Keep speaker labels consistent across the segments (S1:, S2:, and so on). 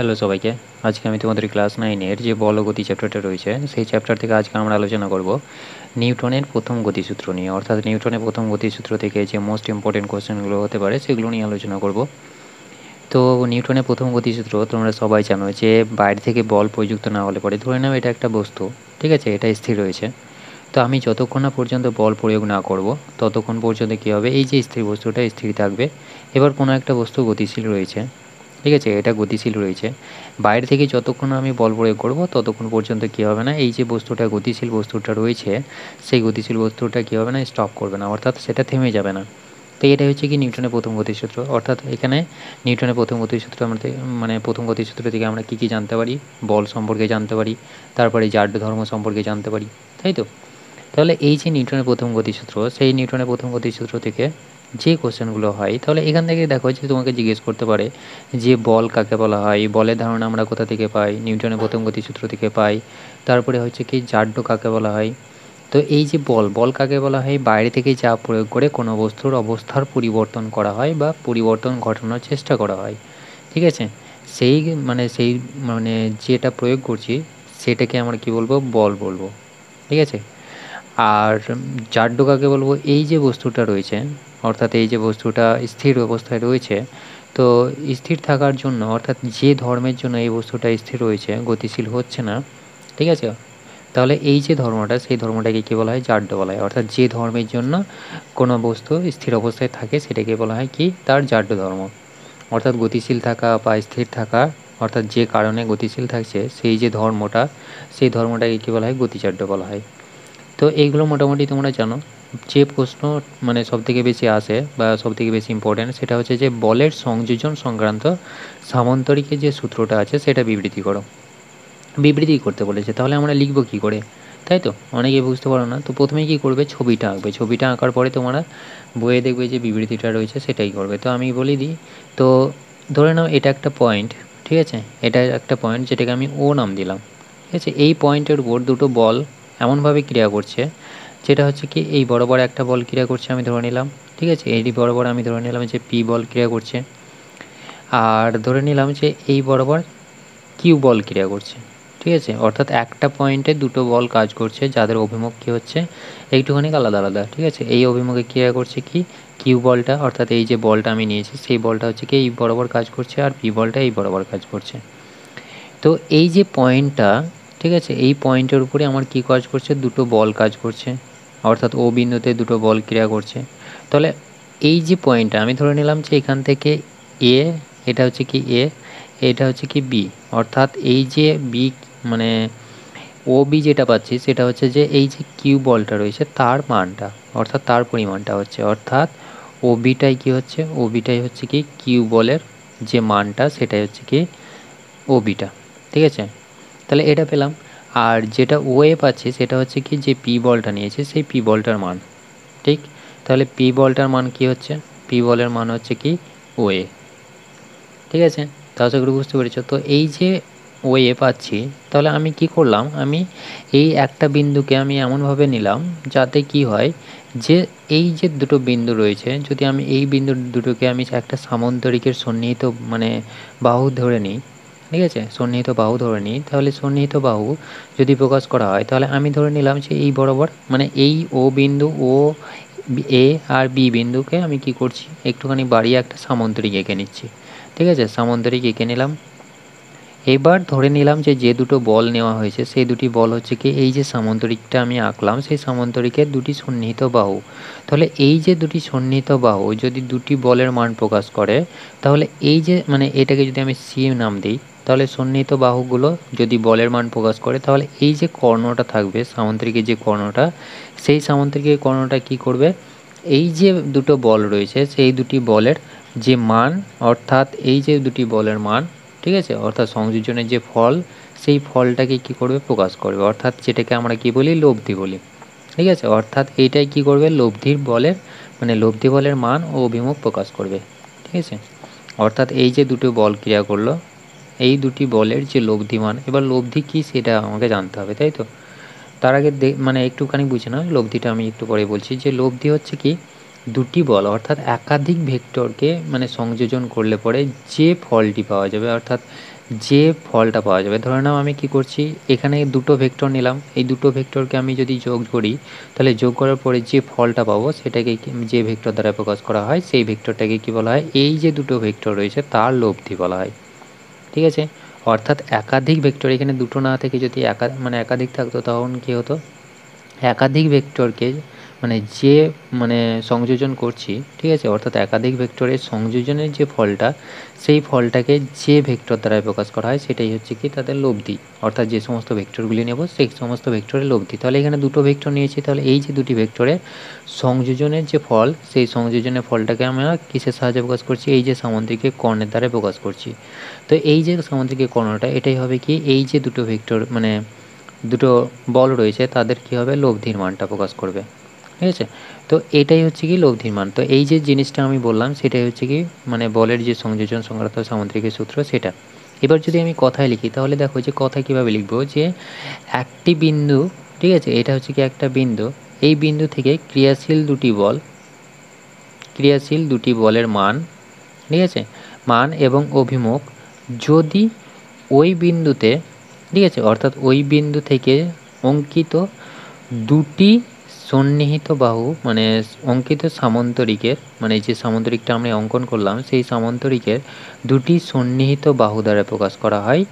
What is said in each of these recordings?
S1: Hello সবাইকে। আজকে আমি তোমাদের ক্লাস 9 এর যে বল ও গতি চ্যাপ্টারটা রয়েছে সেই চ্যাপ্টার থেকে আজকে আমরা আলোচনা করব নিউটনের প্রথম গতিসূত্র নিয়ে। অর্থাৎ নিউটনের প্রথম গতিসূত্র থেকে যে মোস্ট ইম্পর্টেন্ট কোশ্চেনগুলো হতে পারে সেগুলো নিয়ে আলোচনা করব। তো নিউটনের প্রথম গতিসূত্র তোমরা সবাই জানো যে বাইরে থেকে বল প্রযুক্ত না হলে পরে ধরে নাও এটা একটা বস্তু, ঠিক আছে, এটা স্থির রয়েছে। তো আমি যতক্ষণ না পর্যন্ত বল প্রয়োগ না করব ততক্ষণ পর্যন্ত কী হবে, এই যে স্থির বস্তুটা স্থির থাকবে। এবার কোনো একটা বস্তু গতিশীল রয়েছে, ঠিক আছে, এটা গতিশীল রয়েছে। বাইরে থেকে যতক্ষণ আমি বল প্রয়োগ করব ততক্ষণ পর্যন্ত কী হবে না, এই যে বস্তুটা গতিশীল বস্তুটা রয়েছে সেই গতিশীল বস্তুটা কী হবে না, স্টপ করবে না, অর্থাৎ সেটা থেমে যাবে না। তো এটাই হচ্ছে কি নিউটনের প্রথম গতিসূত্র। অর্থাৎ এখানে নিউটনের প্রথম গতিসূত্র আমরা মানে প্রথম গতিসূত্র থেকে আমরা কী কী জানতে পারি, বল সম্পর্কে জানতে পারি, তারপরে জাড্য ধর্ম সম্পর্কে জানতে পারি, তাই তো। তাহলে এই যে নিউটনের প্রথম গতিসূত্র, সেই নিউটনের প্রথম গতিসূত্র থেকে যে কোশ্চেনগুলো হয়, তাহলে এখান থেকে দেখো যে তোমাকে জিজ্ঞেস করতে পারে যে বল কাকে বলা হয়, বলের ধারণা আমরা কোথা থেকে পাই, নিউটনের প্রথম গতিসূত্র থেকে পাই। তারপরে হচ্ছে কি জাড্য কাকে বলা হয়। তো এই যে বল, বল কাকে বলা হয়, বাইরে থেকে চাপ প্রয়োগ করে কোনো বস্তুর অবস্থার পরিবর্তন করা হয় বা পরিবর্তন ঘটানোর চেষ্টা করা হয়, ঠিক আছে। সেই যেটা প্রয়োগ করছি সেটাকে আমরা কি বলবো, বল বলবো, ঠিক আছে। আর জাড্য কাকে বলবো, এই যে বস্তুটা রয়েছে, অর্থাৎ এই যে বস্তুটা স্থির অবস্থায় রয়েছে, তো স্থির থাকার জন্য অর্থাৎ যে ধর্মের জন্য এই বস্তুটা স্থির রয়েছে, গতিশীল হচ্ছে না, ঠিক আছে, তাহলে এই যে ধর্মটা সেই ধর্মটাকে কী বলা হয়, জাড্য বলা হয়। অর্থাৎ যে ধর্মের জন্য কোনো বস্তু স্থির অবস্থায় থাকে সেটাকে বলা হয় কি, তার জাড্য ধর্ম। অর্থাৎ গতিশীল থাকা বা স্থির থাকা, অর্থাৎ যে কারণে গতিশীল থাকছে সেই যে ধর্মটা, সেই ধর্মটাকে কী বলা হয়, গতিজাড্য বলা হয়। তো এইগুলো মোটামুটি তোমরা জানো। যে প্রশ্ন মানে সবথেকে বেশি আসে বা সবথেকে বেশি ইম্পর্ট্যান্ট সেটা হচ্ছে যে বলের সংযোজন সংক্রান্ত সামান্তরিকের যে সূত্রটা আছে সেটা বিবৃতি করো। বিবৃতি করতে বলেছে, তাহলে আমরা লিখবো কী করে, তাই তো। অনেকে বুঝতে পারো না, তো প্রথমেই কী করবে, ছবিটা আঁকবে। ছবিটা আঁকার পরে তোমরা বইয়ে দেখবে যে বিবৃতিটা রয়েছে সেটাই করবে। তো আমি বলে দিই। তো ধরে নাও এটা একটা পয়েন্ট, ঠিক আছে, এটা একটা পয়েন্ট যেটাকে আমি ও নাম দিলাম, ঠিক আছে। এই পয়েন্টের উপর দুটো বল এমনভাবে ক্রিয়া করছে যেটা হচ্ছে কি, এই বরাবর একটা বল ক্রিয়া করছে আমি ধরে নিলাম, ঠিক আছে। এই বরাবর আমি ধরে নিলাম যে পি বল ক্রিয়া করছে, আর ধরে নিলাম যে এই বরাবর কিউ বল ক্রিয়া করছে, ঠিক আছে। অর্থাৎ একটা পয়েন্টে দুটো বল কাজ করছে যাদের অভিমুখ কী হচ্ছে, একটুখানি আলাদা আলাদা, ঠিক আছে। এই অভিমুখে ক্রিয়া করছে কি, কিউ বলটা, অর্থাৎ এই যে বলটা আমি নিয়েছি সেই বলটা হচ্ছে কি এই বরাবর কাজ করছে, আর পি বলটা এই বরাবর কাজ করছে। তো এই যে পয়েন্টটা, ঠিক আছে, এই পয়েন্টের উপরে আমার কী কাজ করছে, দুটো বল কাজ করছে, অর্থাৎ ও বিন্দুতে দুটো বল ক্রিয়া করছে। তাহলে এই যে পয়েন্টটা আমি ধরে নিলাম যে এখান থেকে এ, এটা হচ্ছে কি এ, এটা হচ্ছে কি বি, অর্থাৎ এই যে বি মানে ও বি যেটা পাচ্ছি সেটা হচ্ছে যে এই যে কিউ বলটা রয়েছে তার মানটা, অর্থাৎ তার পরিমাণটা হচ্ছে, অর্থাৎ ও বিটাই কী হচ্ছে, ও বিটাই হচ্ছে কি কিউ বলের যে মানটা সেটাই হচ্ছে কি ও বিটা, ঠিক আছে। তাহলে এটা পেলাম। আর যেটা ও এ পাচ্ছি সেটা হচ্ছে কি যে পি বলটা নিয়েছে সেই পি বলটার মান, ঠিক। তাহলে পি বলটার মান কি হচ্ছে, পি বলের মান হচ্ছে কি ও এ, ঠিক আছে। তা আশা করি বুঝতে পেরেছো। তো এই যে ও এ পাচ্ছি, তাহলে আমি কি করলাম, আমি এই একটা বিন্দুকে আমি এমনভাবে নিলাম যাতে কি হয়, যে এই যে দুটো বিন্দু রয়েছে, যদি আমি এই বিন্দু দুটোকে আমি একটা সামান্তরিকের সন্নিহিত মানে বাহু ধরে নিই, ঠিক আছে, সন্নিহিত বাহু ধরে নিই, তাহলে সন্নিহিত বাহু যদি প্রকাশ করা হয় তাহলে আমি ধরে নিলাম যে এই বরাবর মানে এই ও বিন্দু ও এ আর বি বিন্দুকে আমি কি করছি, একটুখানি বাড়িয়ে একটা সামান্তরিক এঁকে নিচ্ছি, ঠিক আছে। সামান্তরিক এঁকে নিলাম। এবার ধরে নিলাম যে যে দুটো বল নেওয়া হয়েছে সেই দুটি বল হচ্ছে কি এই যে সামান্তরিকটা আমি আঁকলাম সেই সামান্তরিকের দুটি সন্নিহিত বাহু। তাহলে এই যে দুটি সন্নিহিত বাহু যদি দুটি বলের মান প্রকাশ করে, তাহলে এই যে মানে এটাকে যদি আমি সি নাম দিই, তাহলে সন্নিহিত বাহুগুলো যদি বলের মান প্রকাশ করে তাহলে এই যে কর্ণটা থাকবে সামান্তরিকের যে কর্ণটা, সেই সামান্তরিকের কর্ণটা কি করবে, এই যে দুটো বল রয়েছে সেই দুটি বলের যে মান, অর্থাৎ এই যে দুটি বলের মান, ঠিক আছে, অর্থাৎ সংযোজনের যে ফল সেই ফলটাকে কি করবে, প্রকাশ করবে, অর্থাৎ যেটাকে আমরা কি বলি, লব্ধি বলি, ঠিক আছে। অর্থাৎ এইটাই কি করবে, লব্ধির বলের মানে লব্ধি বলের মান ও অভিমুখ প্রকাশ করবে, ঠিক আছে। অর্থাৎ এই যে দুটো বল ক্রিয়া করলো, এই দুটি বলের যে লব্ধি মান, এবার লব্ধি কী সেটা আমাকে জানতে হবে, তাই তো। তার আগে মানে একটুখানি বুঝে নাও লব্ধিটা, আমি একটু পরে বলছি। যে লব্ধি হচ্ছে কি, দুটি বল অর্থাৎ একাধিক ভেক্টরকে মানে সংযোজন করলে পরে যে ফলটি পাওয়া যাবে, অর্থাৎ যে ফলটা পাওয়া যাবে। ধরে নাও আমি কি করছি, এখানে দুটো ভেক্টর নিলাম, এই দুটো ভেক্টরকে আমি যদি যোগ করি, তাহলে যোগ করার পরে যে ফলটা পাবো সেটাকে যে ভেক্টর দ্বারা প্রকাশ করা হয় সেই ভেক্টরটাকে কি বলা হয়, এই যে দুটো ভেক্টর রয়েছে তার লব্ধি বলা হয়। ঠিক আছে, অর্থাৎ একাধিক ভেক্টর, এখানে দুটো না থেকে যদি একাধিক থাকতো তখন কি হতো, একাধিক ভেক্টরকে যে সংযোজন করছি, ঠিক আছে, অর্থাৎ একাধিক ভেক্টরের সংযোজনের যে ফলটা, সেই ফলটাকে যে ভেক্টর দ্বারা প্রকাশ করা হয় সেটাই হচ্ছে কি তাদের লব্ধি, অর্থাৎ যে সমস্ত ভেক্টরগুলি নেব সেই সমস্ত ভেক্টরের লব্ধি। তাহলে এখানে দুটো ভেক্টর নিয়েছি, তাহলে এই যে দুটি ভেক্টরের সংযোজনের যে ফল, সেই সংযোজনের ফলটাকে আমরা কিসের সাহায্যে প্রকাশ করছি, এই যে সামুদ্রিকের কর্ণের দ্বারা প্রকাশ করছি। তো এই যে সামুদ্রিকের কর্ণটা, এটাই হবে কি এই যে দুটো ভেক্টর দুটো বল রয়েছে তাদের কি হবে, লব্ধির মানটা প্রকাশ করবে। ঠিক আছে, তো এটাই হচ্ছে কি লব্ধির মান। তো এই যে জিনিসটা আমি বললাম সেটাই হচ্ছে কি বলের যে সংযোজন সংক্রান্ত সামুদ্রিকের সূত্র সেটা। এবার যদি আমি কথায় লিখি তাহলে দেখো যে কথায় কীভাবে লিখবো, যে একটি বিন্দু, ঠিক আছে, এটা হচ্ছে কি একটা বিন্দু, এই বিন্দু থেকে ক্রিয়াশীল দুটি বলের মান, ঠিক আছে, মান এবং অভিমুখ যদি ওই বিন্দুতে, ঠিক আছে, অর্থাৎ ওই বিন্দু থেকে অঙ্কিত দুটি সন্নিহিত বাহু অঙ্কিত সামান্তরিকের যে সামান্তরিকটা আমরা অঙ্কন করলাম সেই সামান্তরিকের দুটি সন্নিহিত বাহু দ্বারা প্রকাশ করা হয়,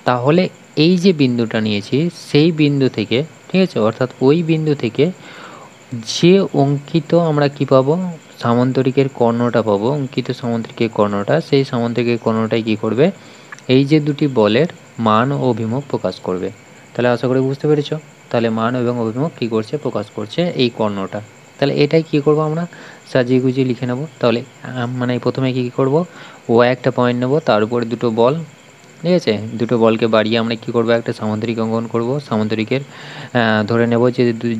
S1: তাহলে এই যে বিন্দুটা নিয়েছি সেই বিন্দু থেকে, ঠিক আছে, অর্থাৎ ওই বিন্দু থেকে যে অঙ্কিত আমরা কি পাবো, সামান্তরিকের কর্ণটা পাবো, অঙ্কিত সামান্তরিকের কর্ণটা, সেই সামান্তরিকের কর্ণটাই কি করবে, এই যে দুটি বলের মান ও অভিমুখ প্রকাশ করবে। তাহলে আশা করি বুঝতে পেরেছ। তাহলে মান এবং অভিমুখ কী করছে, প্রকাশ করছে এই কর্ণটা। তাহলে এটাই কী করব, আমরা সাজিয়ে গুজিয়ে লিখে নেব। তাহলে প্রথমে কী করব, ও একটা পয়েন্ট নেব, তার উপরে দুটো বল, ঠিক আছে, দুটো বলকে বাড়িয়ে আমরা কী করব, একটা সামান্তরিক অঙ্কন করব। সামান্তরিকের ধরে নেব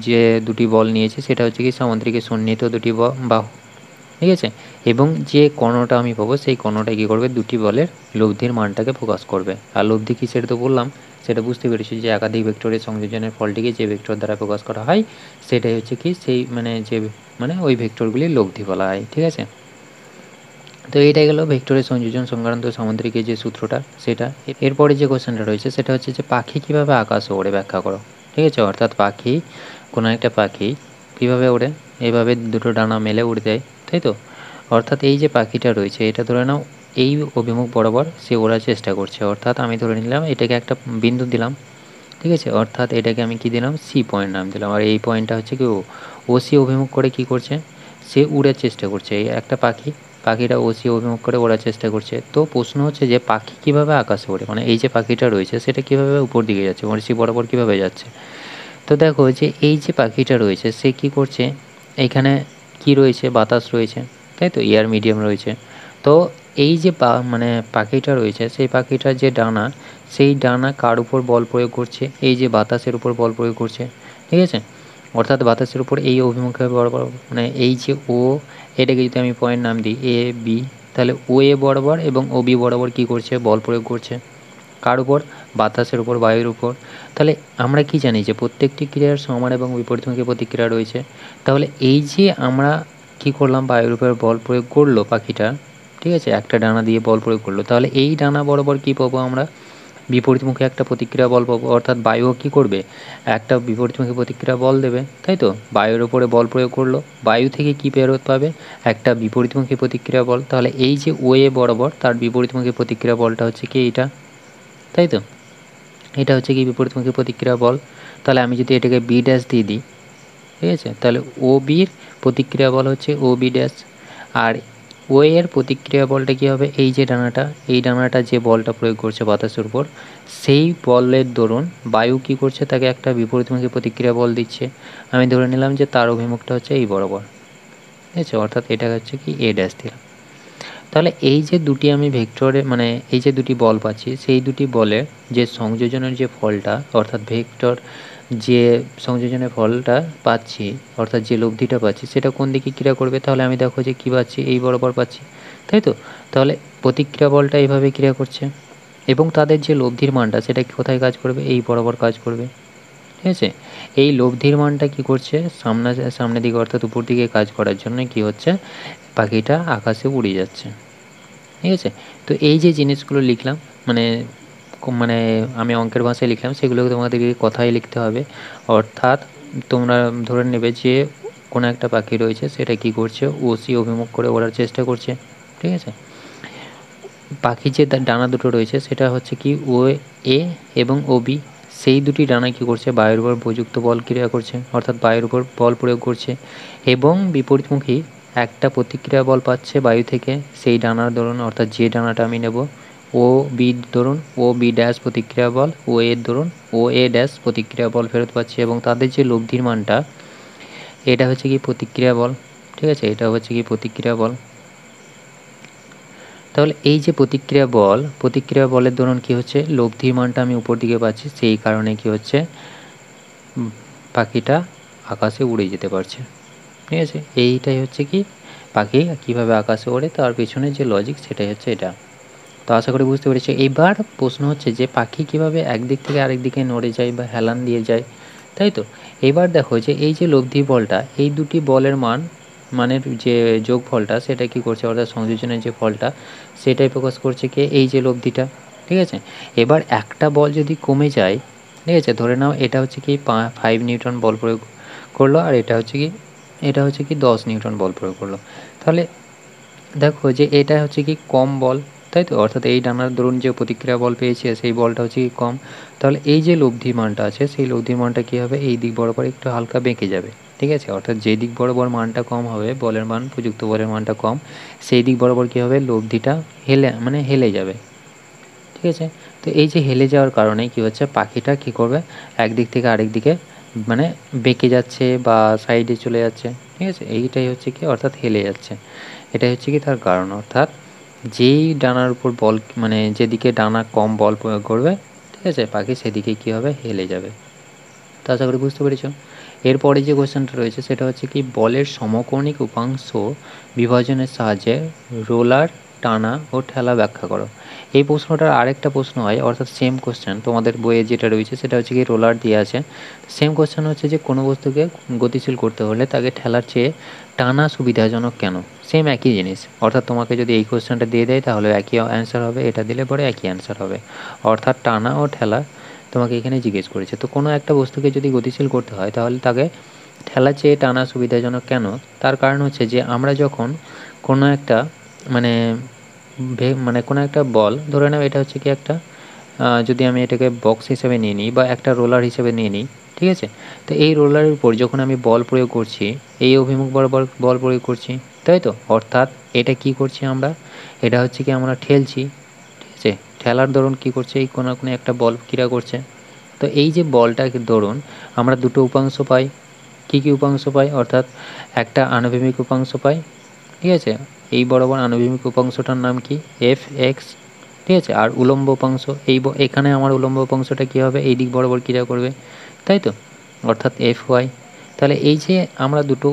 S1: যে দুটি বল নিয়েছে সেটা হচ্ছে কি সামান্তরিকের সন্নিহিত দুটি বাহু, ঠিক আছে, এবং যে কর্ণটা আমি পাবো সেই কর্ণটা কী করবে, দুটি বলের লব্ধির মানটাকে প্রকাশ করবে। আর লব্ধি কী সেটা তো বললাম, সেটা বুঝতে পেরেছি যে একাধিক ভেক্টরের সংযোজনের ফলটিকে যে ভেক্টর দ্বারা প্রকাশ করা হয় সেটাই হচ্ছে কি সেই যে ওই ভেক্টরগুলির লব্ধি বলা হয়। ঠিক আছে, তো এইটাই গেল ভেক্টরের সংযোজন সংক্রান্ত সামুদ্রিকের যে সূত্রটা সেটা। এরপরে যে কোশ্চেনটা রয়েছে সেটা হচ্ছে যে পাখি কীভাবে আকাশে ওড়ে ব্যাখ্যা করো। ঠিক আছে, অর্থাৎ পাখি, কোনো একটা পাখি কীভাবে ওড়ে, এভাবে দুটো ডানা মেলে উড়ে যায়, তাই তো। অর্থাৎ এই যে পাখিটা রয়েছে এটা ধরে নাও এই অভিমুখ বরাবর সে ওড়ার চেষ্টা করছে, অর্থাৎ আমি ধরে নিলাম এটাকে একটা বিন্দু দিলাম, ঠিক আছে, অর্থাৎ এটাকে আমি কি দিলাম, সি পয়েন্ট নাম দিলাম, আর এই পয়েন্টটা হচ্ছে কি ও সি অভিমুখ করে কি করছে, সে উড়ার চেষ্টা করছে। এই একটা পাখিটা ও সি অভিমুখ করে ওড়ার চেষ্টা করছে। তো প্রশ্ন হচ্ছে যে পাখি কীভাবে আকাশে ওড়ে, এই যে পাখিটা রয়েছে সেটা কীভাবে উপর দিকে যাচ্ছে, সি বরাবর কীভাবে যাচ্ছে। তো দেখো যে এই যে পাখিটা রয়েছে সে কি করছে, এখানে কি রয়েছে, বাতাস রয়েছে, তাই তো, এয়ার মিডিয়াম রয়েছে। তো এই যে পাখিটা রয়েছে সেই পাখিটার যে ডানা, সেই ডানা কার উপর বল প্রয়োগ করছে, এই যে বাতাসের উপর বল প্রয়োগ করছে, ঠিক আছে, অর্থাৎ বাতাসের উপর এই অভিমুখে বরাবর এই যে ও, এটাকে যদি আমি পয়েন্ট নাম দিই এ বি, তাহলে ও এ বরাবর এবং ও বি বরাবর কী করছে, বল প্রয়োগ করছে কার উপর, বাতাসের উপর, বায়ুর উপর। তাহলে আমরা কি জানি যে প্রত্যেকটি ক্রিয়ার সমান এবং বিপরীতমুখী প্রতিক্রিয়া রয়েছে। তাহলে এই যে আমরা কি করলাম, বায়ুর উপর বল প্রয়োগ করলো পাখিটা, ঠিক আছে, একটা ডানা দিয়ে বল প্রয়োগ করলো, তাহলে এই ডানা বরাবর কি পাবো আমরা, বিপরীতমুখী একটা প্রতিক্রিয়া বল পাবো। অর্থাৎ বায়ুও কী করবে, একটা বিপরীতমুখী প্রতিক্রিয়া বল দেবে, তাই তো, বায়ুর উপরে বল প্রয়োগ করলো, বায়ু থেকে কী ফেরত পাবে, একটা বিপরীতমুখী প্রতিক্রিয়া বল। তাহলে এই যে ও এ বরাবর তার বিপরীতমুখী প্রতিক্রিয়া বলটা হচ্ছে কি এইটা, তাই তো, এটা হচ্ছে কি বিপরীতমুখী প্রতিক্রিয়া বল। তাহলে আমি যদি এটাকে বি ড্যাশ দিয়ে দিই, ঠিক আছে, তাহলে ও বির প্রতিক্রিয়া বল হচ্ছে ও বি ড্যাশ, আর ও এর প্রতিক্রিয়া বলটা কী হবে, এই যে ডানাটা, এই ডানাটা যে বলটা প্রয়োগ করছে বাতাসের উপর, সেই বলের দরুন বায়ু কী করছে, তাকে একটা বিপরীতমুখী প্রতিক্রিয়া বল দিচ্ছে। আমি ধরে নিলাম যে তার অভিমুখটা হচ্ছে এই বরাবর, ঠিক আছে, অর্থাৎ এটা হচ্ছে কি এ ড্যাশ দিলাম। তাহলে এই যে দুটি আমি ভেক্টরে এই যে দুটি বল পাচ্ছি সেই দুটি বলের যে সংযোজনের যে ফলটা, অর্থাৎ ভেক্টর যে সংযোজনের ফলটা পাচ্ছি, অর্থাৎ যে লব্ধিটা পাচ্ছি সেটা কোন দিকে ক্রিয়া করবে, তাহলে আমি দেখো যে কী পাচ্ছি, এই বরাবর পাচ্ছি, তাই তো। তাহলে প্রতিক্রিয়া বলটা এইভাবে ক্রিয়া করছে এবং তাদের যে লব্ধির মানটা সেটা কোথায় কাজ করবে, এই বরাবর কাজ করবে, ঠিক আছে। এই লব্ধির মানটা কি করছে, সামনের দিকে অর্থাৎ উপর দিকে কাজ করার জন্য কি হচ্ছে, পাখিটা আকাশে উড়ে যাচ্ছে, ঠিক আছে। তো এই যে জিনিসগুলো লিখলাম, মানে মানে আমি অঙ্কের ভাষায় লিখলাম, সেগুলোকে তোমাদেরকে কথায় লিখতে হবে। অর্থাৎ তোমরা ধরে নেবে যে কোনো একটা পাখি রয়েছে, সেটা কি করছে, ও সি অভিমুখ করে ওড়ার চেষ্টা করছে, ঠিক আছে। পাখির যে ডানা দুটো রয়েছে সেটা হচ্ছে কি ও এ এবং ও বি, সেই দুটি ডানায় কী করছে, বায়ুর উপর প্রযুক্ত বল ক্রিয়া করছে, অর্থাৎ বায়ুর উপর বল প্রয়োগ করছে, এবং বিপরীতমুখী একটা প্রতিক্রিয়া বল পাচ্ছে বায়ু থেকে সেই ডানার দরুন, অর্থাৎ যে ডানাটা আমি নেব ও বি দরুন, ও বি ড্যাশ প্রতিক্রিয়া বল, ও এর দরুন ও এ ড্যাশ প্রতিক্রিয়া বল ফেরত পাচ্ছে, এবং তাদের যে লব্ধির মানটা, এটা হচ্ছে কি প্রতিক্রিয়া বল, ঠিক আছে, এটা হচ্ছে কি প্রতিক্রিয়া বল। তাহলে এই যে প্রতিক্রিয়া বলের দরুন কী হচ্ছে, লব্ধির মানটা আমি উপর দিকে পাচ্ছি, সেই কারণে কি হচ্ছে, পাখিটা আকাশে উড়ে যেতে পারছে, ঠিক আছে। এইটাই হচ্ছে কি পাখি কীভাবে আকাশে ওড়ে, তার পেছনে যে লজিক সেটাই হচ্ছে এটা। তো আশা করি বুঝতে পেরেছি। এইবার প্রশ্ন হচ্ছে যে পাখি কীভাবে একদিক থেকে আরেক দিকে নড়ে যায় বা হেলান দিয়ে যায়, তাই তো। এবার দেখো যে এই যে লব্ধি বলটা, এই দুটি বলের মানের যে যোগফলটা সেটা কি করছে, অর্থাৎ সংযোজনের যে ফলটা সেটাই প্রকাশ করছে কি এই যে লব্ধিটা, ঠিক আছে। এবার একটা বল যদি কমে যায়, ঠিক আছে, ধরে নাও এটা হচ্ছে কি 5 নিউটন বল প্রয়োগ করলো, আর এটা হচ্ছে কি 10 নিউটন বল প্রয়োগ করলো, তাহলে দেখো যে এটা হচ্ছে কি কম বল, তাই তো, অর্থাৎ এই ডানার দরুন যে প্রতিক্রিয়া বল পেয়েছে সেই বলটা হচ্ছে কি কম, তাহলে এই যে লব্ধি মানটা আছে সেই লব্ধি মানটা কী হবে, এই দিক বরাবর একটু হালকা বেঁকে যাবে, ঠিক আছে। অর্থাৎ যে দিক বরাবর মানটা কম হবে, বলের মান প্রযুক্ত বলের মানটা কম, সেই দিক বরাবর কী হবে, লব্ধিটা হেলে যাবে, ঠিক আছে। তো এই যে হেলে যাওয়ার কারণে কী হচ্ছে, পাখিটা কী করবে, একদিক থেকে আরেক দিকে মানে বেঁকে যাচ্ছে বা সাইডে চলে যাচ্ছে, ঠিক আছে। এইটাই হচ্ছে কি, অর্থাৎ হেলে যাচ্ছে, এটাই হচ্ছে কি তার কারণ। অর্থাৎ যেই ডানার উপর বল মানে যেদিকে ডানা কম বল প্রয়োগ করবে, ঠিক আছে, পাখি সেদিকে কী হবে, হেলে যাবে। তো আশা করি বুঝতে পেরেছ। এরপরে যে কোয়েশ্চেনটা রয়েছে সেটা হচ্ছে কি বলের সমকৌণিক উপাংশ বিভাজনের সাহায্যে রোলার টানা ও ঠেলা ব্যাখ্যা করো। এই প্রশ্নটার আরেকটা প্রশ্ন হয়, অর্থাৎ সেম কোয়েশ্চেন তোমাদের বইয়ে যেটা রয়েছে সেটা হচ্ছে কি রোলার দিয়ে আছে, সেম কোয়েশ্চেন হচ্ছে যে কোনো বস্তুকে গতিশীল করতে হলে তাকে ঠেলার চেয়ে টানা সুবিধাজনক কেন, সেম একই জিনিস। অর্থাৎ তোমাকে যদি এই কোয়েশ্চেনটা দিয়ে দেয় তাহলে একই অ্যান্সার হবে, এটা দিলে পরে একই অ্যান্সার হবে, অর্থাৎ টানা ও ঠেলা তোমাকে এখানে জিজ্ঞেস করেছে। তো কোনো একটা বস্তুকে যদি গতিশীল করতে হয় তাহলে তাকে ঠেলা চেয়ে টানা সুবিধাজনক কেন, তার কারণ হচ্ছে যে আমরা যখন কোনো একটা মানে কোনো একটা বল ধরে নাও, এটা হচ্ছে কি একটা যদি আমি এটাকে বক্স হিসেবে নিয়ে নিই বা একটা রোলার হিসেবে নিয়ে নিই, ঠিক আছে। তো এই রোলারের উপর যখন আমি বল প্রয়োগ করছি, এই অভিমুখ বরাবর বল প্রয়োগ করছি, তাই তো, অর্থাৎ এটা কি করছি আমরা, এটা হচ্ছে কি আমরা ঠেলছি, ঠিক আছে। ঠেলার দরুন কী করছে, এই কোনো একটা বল ক্রিয়া করছে। তো এই যে বলটাকে দরুন আমরা দুটো উপাংশ পাই, কী কী উপাংশ পাই, অর্থাৎ একটা আনুভূমিক উপাংশ পাই, ঠিক আছে, এই বরাবর আনুভূমিক উপাংশটার নাম কি এফ এক্স, ঠিক আছে। আর উলম্ব উপাংশ এখানে আমার উলম্ব উপাংশটা কী হবে, এই দিক বরাবর ক্রিয়া করবে, তাই তো, অর্থাৎ এফ ওয়াই। তাহলে এই যে আমরা দুটো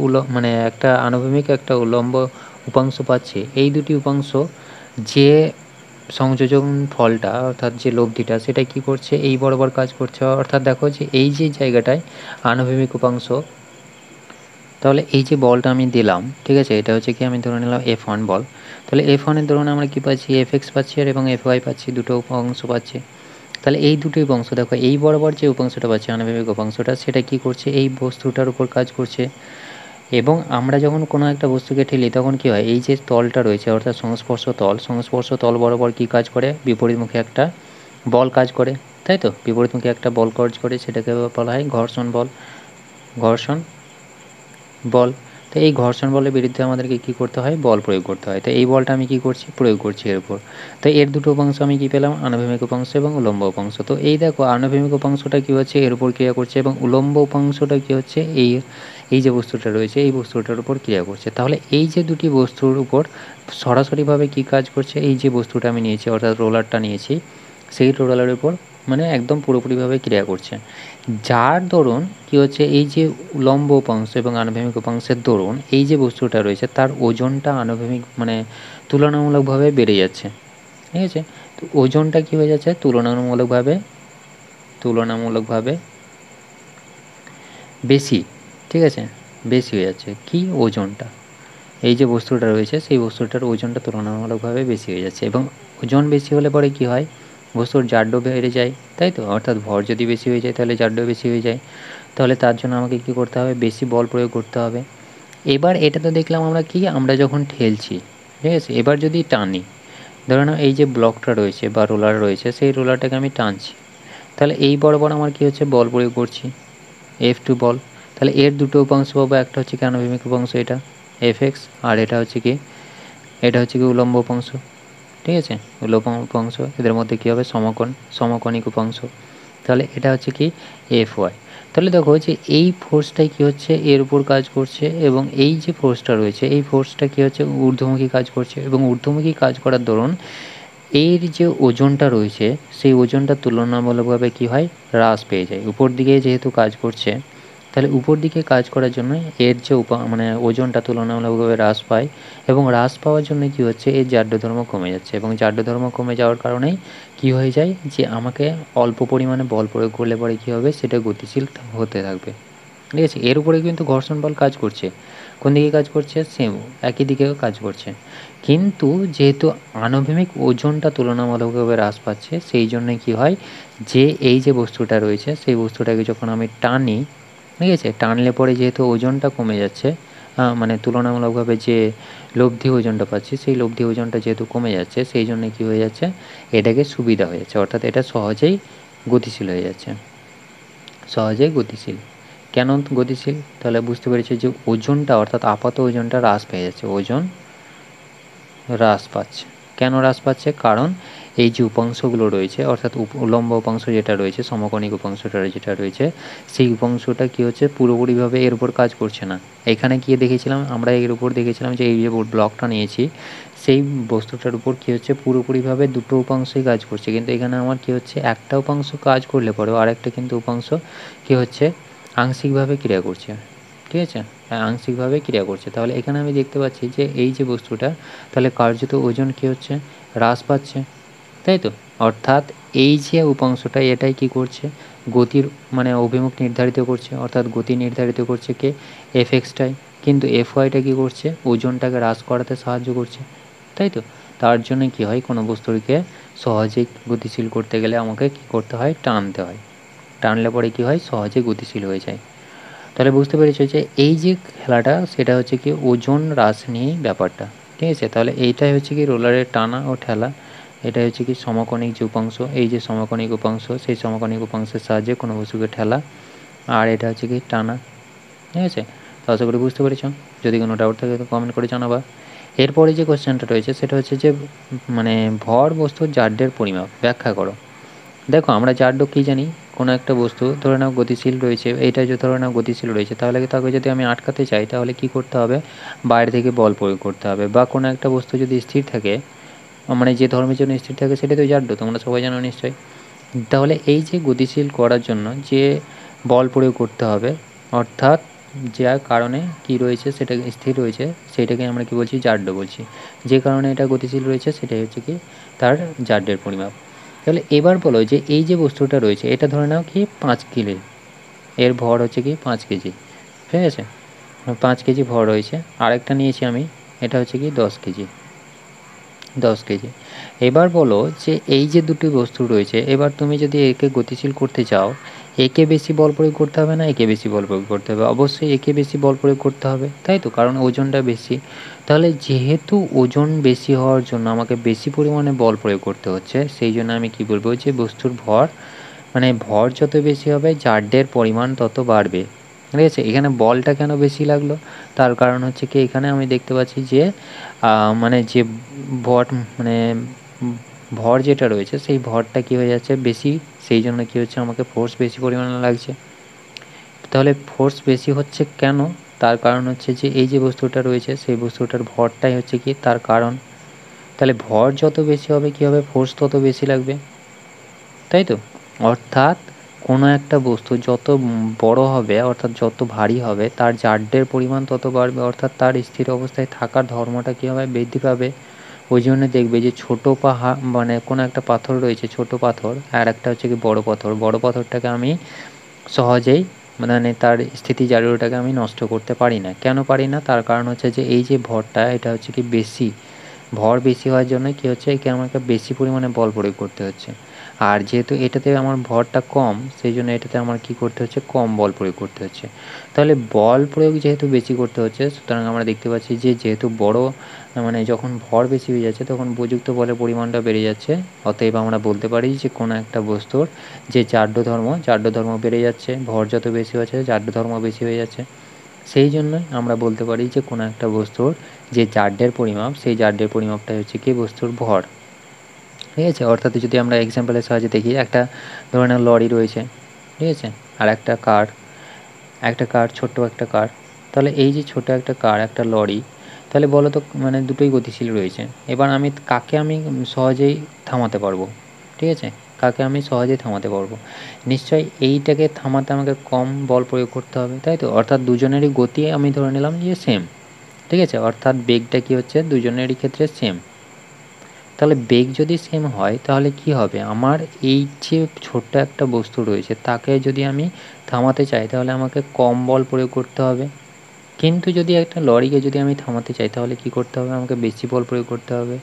S1: একটা আনুভূমিক একটা উলম্ব উপাংশ পাচ্ছি, এই দুটি উপাংশ যে সংযোজন ফলটা অর্থাৎ যে লব্ধিটা সেটা কি করছে, এই বরাবর কাজ করছে, অর্থাৎ দেখো যে এই যে জায়গাটায় আনুভূমিক উপাংশ, তাহলে এই যে বলটা আমি দিলাম, ঠিক আছে, এটা হচ্ছে কি আমি ধরে নিলাম F1 বল, তাহলে F1-এর ধরুন আমরা কি পাচ্ছি, Fx পাচ্ছি আর এবং Fy পাচ্ছি, দুটো উপাংশ পাচ্ছি। তাহলে এই দুটো উপাংশ দেখো এই বরাবর যে উপাংশটা পাচ্ছি আনুভূমিক উপাংশটা, সেটা কি করছে, এই বস্তুটার উপর কাজ করছে। এবং আমরা যখন কোনো একটা বস্তুকে ঠেলি তখন কী হয়, এই যে তলটা রয়েছে অর্থাৎ সংস্পর্শ তল বরাবর কী কাজ করে, বিপরীতমুখী একটা বল কাজ করে, তাই তো, বিপরীতমুখী একটা বল কাজ করে, সেটাকে বলা হয় ঘর্ষণ বল। তো এই ঘর্ষণ বলের বিরুদ্ধে আমাদেরকে কী করতে হয়, বল প্রয়োগ করতে হয়। তো এই বলটা আমি কী করছি, প্রয়োগ করছি এর উপর। তো এর দুটো উপাংশ আমি কী পেলাম, আনুভূমিক উপাংশ এবং উলম্ব উপাংশ। তো এই দেখো আনুভূমিক উপাংশটা কী হচ্ছে, এর উপর ক্রিয়া করছে, এবং উলম্ব উপাংশটা কী হচ্ছে, এই যে বস্তুটা রয়েছে এই বস্তুটার উপর ক্রিয়া করছে। তাহলে এই যে দুটি বস্তুর উপর সরাসরিভাবে কী কাজ করছে, এই যে বস্তুটা আমি নিয়েছি অর্থাৎ রোলারটা নিয়েছি, সেই রোলারের উপর একদম পুরোপুরিভাবে ক্রিয়া করছে, যার দরুন কী হচ্ছে, এই যে উলম্ব উপাংশ এবং আনুভূমিক উপাংশের দরুন এই যে বস্তুটা রয়েছে তার ওজনটা আনুভূমিক তুলনামূলকভাবে বেড়ে যাচ্ছে, ঠিক আছে। তো ওজনটা কী হয়ে যাচ্ছে, তুলনামূলকভাবে বেশি, ঠিক আছে, বেশি হয়ে যাচ্ছে কি ওজনটা, এই যে বস্তুটা রয়েছে সেই বস্তুটার ওজনটা তুলনামূলকভাবে বেশি হয়ে যাচ্ছে। এবং ওজন বেশি হলে পরে কী হয়, বস্তুর জাড্য বেড়ে যায়, তাই তো? অর্থাৎ ভর যদি বেশি হয়ে যায় তাহলে জাড্য বেশি হয়ে যায়। তাহলে তার জন্য আমাকে কী করতে হবে? বেশি বল প্রয়োগ করতে হবে। এবার এটা তো দেখলাম আমরা কি, আমরা যখন ঠেলছি, ঠিক আছে? এবার যদি টানি, ধরে নাও এই যে ব্লকটা রয়েছে বা রোলার রয়েছে, সেই রোলারটাকে আমি টানছি, তাহলে এই বরাবর আমার কী হচ্ছে? বল প্রয়োগ করছি, F2 বল। তাহলে এর দুটো উপাংশ পাবো, একটা হচ্ছে কি আনুভূমিক উপাংশ এটা Fx, আর এটা হচ্ছে কি, এটা হচ্ছে কি উলম্ব উপাংশ, ঠিক আছে? উলম্ব উপাংশ, এদের মধ্যে কী হবে? সমকোণিক উপাংশ। তাহলে এটা হচ্ছে কি Fy। তাহলে দেখো যে এই ফোর্সটাই কী হচ্ছে? এর উপর কাজ করছে, এবং এই যে ফোর্সটা রয়েছে এই ফোর্সটা কী হচ্ছে? ঊর্ধ্বমুখী কাজ করছে, এবং ঊর্ধ্বমুখী কাজ করার দরুন এর যে ওজনটা রয়েছে সেই ওজনটা তুলনামূলকভাবে কী হয়? হ্রাস পেয়ে যায়। উপর দিকে যেহেতু কাজ করছে, তাহলে উপর দিকে কাজ করার জন্য এর যে মানে ওজনটা তুলনামূলকভাবে হ্রাস পায়, এবং হ্রাস পাওয়ার জন্য কী হচ্ছে? এর জাড্যধর্ম কমে যাচ্ছে, এবং জাড্যধর্ম কমে যাওয়ার কারণেই কী হয়ে যায়? যে আমাকে অল্প পরিমাণে বল প্রয়োগ করলে পরে কী হবে? সেটা গতিশীল হতে থাকবে, ঠিক আছে? এর উপরে কিন্তু ঘর্ষণ বল কাজ করছে। কোন দিকে কাজ করছে? সেম একই দিকেও কাজ করছে, কিন্তু যেহেতু আনুভূমিক ওজনটা তুলনামূলকভাবে হ্রাস পাচ্ছে, সেই জন্যে কী হয়? যে এই যে বস্তুটা রয়েছে সেই বস্তুটাকে যখন আমি টানি, ঠিক আছে? টানলে পরে যেহেতু ওজনটা কমে যাচ্ছে, মানে তুলনামূলকভাবে যে লব্ধি ওজনটা পাচ্ছি সেই লব্ধি ওজনটা যেহেতু কমে যাচ্ছে, সেই জন্যে কী হয়ে যাচ্ছে? এটাকে সুবিধা হয়ে যাচ্ছে, অর্থাৎ এটা সহজেই গতিশীল হয়ে যাচ্ছে, সহজেই গতিশীল। কেন গতিশীল? তাহলে বুঝতে পেরেছি যে ওজনটা, অর্থাৎ আপাত ওজনটা হ্রাস পেয়ে যাচ্ছে, ওজন হ্রাস পাচ্ছে। কেন হ্রাস পাচ্ছে? কারণ এই যে উপাংশগুলো রয়েছে, অর্থাৎ উলম্ব উপাংশ যেটা রয়েছে, সমকোণিক উপাংশটা যেটা রয়েছে, সেই উপাংশটা কী হচ্ছে? পুরোপুরিভাবে এর উপর কাজ করছে না। এখানে গিয়ে দেখেছিলাম আমরা, এর উপর দেখেছিলাম যে এই যে ব্লকটা নিয়েছি সেই বস্তুটার উপর কী হচ্ছে? পুরোপুরিভাবে দুটো উপাংশই কাজ করছে, কিন্তু এখানে আমার কী হচ্ছে? একটা উপাংশ কাজ করলে পরেও আরেকটা কিন্তু উপাংশ কী হচ্ছে? আংশিকভাবে ক্রিয়া করছে, ঠিক আছে? আংশিকভাবে ক্রিয়া করছে। তাহলে এখানে আমি দেখতে পাচ্ছি যে এই যে বস্তুটা, তাহলে কার্যত ওজন কী হচ্ছে? হ্রাস পাচ্ছে, তাই তো? অর্থাৎ এই যে উপাংশটা এটাই কী করছে? গতির মানে অভিমুখ নির্ধারিত করছে, অর্থাৎ গতি নির্ধারিত করছে কে? Fxটাই। কিন্তু Fyটা কী করছে? ওজনটাকে হ্রাস করাতে সাহায্য করছে, তাই তো? তার জন্য কী হয়? কোনো বস্তুকে সহজেই গতিশীল করতে গেলে আমাকে কী করতে হয়? টানতে হয়। টানলে পরে কী হয়? সহজে গতিশীল হয়ে যায়। তাহলে বুঝতে পেরেছো যে এই যে খেলাটা সেটা হচ্ছে কি ওজন হ্রাস নিয়েই ব্যাপারটা, ঠিক আছে? তাহলে এইটাই হচ্ছে কি রোলারের টানা ও ঠেলা। এটাই হচ্ছে কি সমকোণিক যে উপাংশ, এই যে সমকোণিক উপাংশ, সেই সমকোণিক উপাংশের সাহায্যে কোনো বস্তুকে ঠেলা, আর এটা হচ্ছে কি টানা, ঠিক আছে? তো আশা করি বুঝতে পেরেছ। যদি কোনো ডাউট থাকে তো কমেন্ট করে জানাবা। এরপরে যে কোশ্চেনটা রয়েছে সেটা হচ্ছে যে মানে ভর বস্তুর জাড্যের পরিমাপ ব্যাখ্যা করো। দেখো আমরা জাড্য কী জানি? কোনো একটা বস্তু ধরে নাও গতিশীল রয়েছে, এইটা যদি ধরে নাও গতিশীল রয়েছে, তাহলে তাকে যদি আমি আটকাতে চাই তাহলে কী করতে হবে? বাইরে থেকে বল প্রয়োগ করতে হবে। বা কোনো একটা বস্তু যদি স্থির থাকে, মানে যে ধর্মের জন্য স্থির থাকে সেটাই তো জাড্য, তোমরা সবাই জানো নিশ্চয়ই। তাহলে এই যে গতিশীল করার জন্য যে বল প্রয়োগ করতে হবে, অর্থাৎ যার কারণে কি রয়েছে সেটা স্থির রয়েছে, সেটাকে আমরা কি বলছি? জাড্য বলছি। যে কারণে এটা গতিশীল রয়েছে সেটাই হচ্ছে কি তার জাড্যের পরিমাপ। তাহলে এবার বলো যে এই যে বস্তুটা রয়েছে এটা ধরে নাও কি 5 কিলো, এর ভর হচ্ছে কি 5 কেজি, ঠিক আছে? 5 কেজি ভর রয়েছে। আরেকটা নিয়েছি আমি, এটা হচ্ছে কি 10 কেজি, 10 কেজি। এবার বলো যে এই যে দুটি বস্তু রয়েছে, এবার তুমি যদি একে গতিশীল করতে চাও, একে বেশি বল প্রয়োগ করতে হবে না একে বেশি বল প্রয়োগ করতে হবে? অবশ্যই একে বেশি বল প্রয়োগ করতে হবে, তাই তো? কারণ ওজনটা বেশি। তাহলে যেহেতু ওজন বেশি হওয়ার জন্য আমাকে বেশি পরিমাণে বল প্রয়োগ করতে হচ্ছে, সেই জন্য আমি কি বলবো? যে বস্তুর ভর, মানে ভর যত বেশি হবে জাড্যের পরিমাণ তত বাড়বে, ঠিক আছে? এখানে বলটা কেন বেশি লাগলো? তার কারণ হচ্ছে কি এখানে আমি দেখতে পাচ্ছি যে মানে যে ভর, মানে ভর যেটা রয়েছে সেই ভরটা কী হয়ে যাচ্ছে? বেশি। সেই জন্য কী হচ্ছে? আমাকে ফোর্স বেশি পরিমাণে লাগছে। তাহলে ফোর্স বেশি হচ্ছে কেন? তার কারণ হচ্ছে যে এই যে বস্তুটা রয়েছে সেই বস্তুটার ভরটাই হচ্ছে কি তার কারণ। তাহলে ভর যত বেশি হবে কী হবে? ফোর্স তত বেশি লাগবে, তাই তো? অর্থাৎ কোনো একটা বস্তু যত বড় হবে, অর্থাৎ যত ভারী হবে, তার জাড্যের পরিমাণ তত বাড়বে, অর্থাৎ তার স্থির অবস্থায় থাকার ধর্মটা কী হবে? বৃদ্ধি পাবে। ওই জন্য দেখবে যে ছোটো মানে কোনো একটা পাথর রয়েছে, ছোট পাথর, আর একটা হচ্ছে কি বড় পাথর। বড় পাথরটাকে আমি সহজেই, মানে তার স্থিতি জারুটাকে আমি নষ্ট করতে পারি না। কেন পারি না? তার কারণ হচ্ছে যে এই যে ভরটা এটা হচ্ছে কি বেশি, ভর বেশি হওয়ার জন্য কী হচ্ছে? একে আমাকে বেশি পরিমাণে বল প্রয়োগ করতে হচ্ছে। আর যেহেতু এটাতে আমার ভরটা কম, সেই জন্য এটাতে আমার কী করতে হচ্ছে, কম বল প্রয়োগ করতে হচ্ছে। তাহলে বল প্রয়োগ যেহেতু বেশি করতে হচ্ছে, সুতরাং আমরা দেখতে পাচ্ছি যে যেহেতু বড় মানে যখন ভর বেশি হয়ে যাচ্ছে তখন উপযুক্ত বলের পরিমাণটা বেড়ে যাচ্ছে। অতএব আমরা বলতে পারি যে কোনো একটা বস্তুর যে জাড্য ধর্ম বেড়ে যাচ্ছে, ভর যত বেশি হচ্ছে জাড্য ধর্ম বেশি হয়ে যাচ্ছে। সেই জন্যই আমরা বলতে পারি যে কোনো একটা বস্তুর যে জাড্যের পরিমাপ, সেই জাড্যের পরিমাপটাই হচ্ছে কি বস্তুর ভর। ঠিক আছে? অর্থাৎ যদি আমরা এক্সাম্পলের সাহায্যে দেখি, একটা ধরে নাও লরি রয়েছে, ঠিক আছে? আর একটা কার, ছোট্ট একটা কার। তাহলে এই যে ছোট একটা কার, একটা লরি, তাহলে বলো তো মানে দুটোই গতিশীল রয়েছে। এবার কাকে আমি সহজেই থামাতে পারবো? ঠিক আছে? কাকে আমি সহজেই থামাতে পারবো? নিশ্চয়ই এইটাকে থামাতে আমাকে কম বল প্রয়োগ করতে হবে, তাই তো? অর্থাৎ দুজনেরই গতি আমি ধরে নিলাম যে সেম। ঠিক আছে? অর্থাৎ বেগটা কী হচ্ছে, দুজনেরই ক্ষেত্রে সেম। তাহলে বেগ যদি সেম হয় তাহলে কি হবে, আমার এই যে ছোট্ট একটা বস্তু রয়েছে তাকে যদি আমি থামাতে চাই তাহলে আমাকে কম বল প্রয়োগ করতে হবে। কিন্তু যদি একটা লরিকে যদি আমি থামাতে চাই তাহলে কি করতে হবে, আমাকে বেশি বল প্রয়োগ করতে হবে।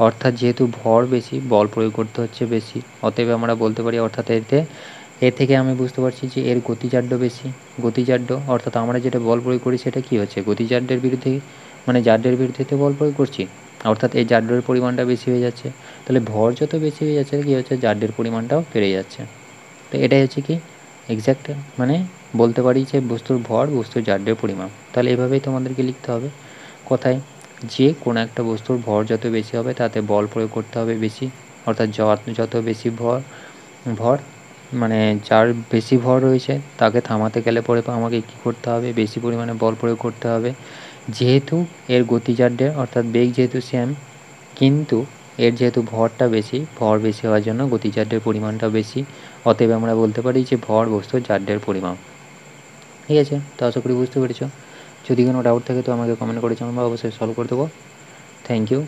S1: অর্থাৎ যেহেতু ভর বেশি, বল প্রয়োগ করতে হচ্ছে বেশি। অতএব আমরা বলতে পারি, অর্থাৎ এ থেকে আমি বুঝতে পারছি যে এর গতিজাড্য বেশি। গতিজাড্য অর্থাৎ আমরা যেটা বল প্রয়োগ করি সেটা কি হচ্ছে, গতিজাড্যের বিরুদ্ধে, মানে জাড্যের বিরুদ্ধে তো বল প্রয়োগ করছি। অর্থাৎ এই জাড্যের পরিমাণটা বেশি হয়ে যাচ্ছে। তাহলে ভর যত বেশি হয়ে যাচ্ছে কী হচ্ছে, জাড্যের পরিমাণটাও বেড়ে যাচ্ছে। তো এটাই হচ্ছে কি এক্স্যাক্ট, মানে বলতে পারি যে বস্তুর ভর বস্তুর জাড্যের পরিমাপ। তাহলে এভাবেই তোমাদেরকে লিখতে হবে কথায়, যে কোনো একটা বস্তুর ভর যত বেশি হবে তাতে বল প্রয়োগ করতে হবে বেশি। অর্থাৎ যত বেশি ভর মানে যার বেশি ভর রয়েছে তাকে থামাতে গেলে পরে আমাকে কী করতে হবে, বেশি পরিমাণে বল প্রয়োগ করতে হবে। যেহেতু এর গতিজাড্যের অর্থাৎ বেগ যেহেতু সেম, কিন্তু এর যেহেতু ভরটা বেশি, ভর বেশি হওয়ার জন্য গতিজাড্যের পরিমাণটা বেশি। অতএব আমরা বলতে পারি যে ভর বস্তুর জাড্যের পরিমাপ। ঠিক আছে? তো আশা করি বুঝতে পেরেছ। যদি কোনো ডাউট থাকে তো আমাকে কমেন্ট করে জানাবো, অবশ্যই সলভ করে দেবো। Thank you.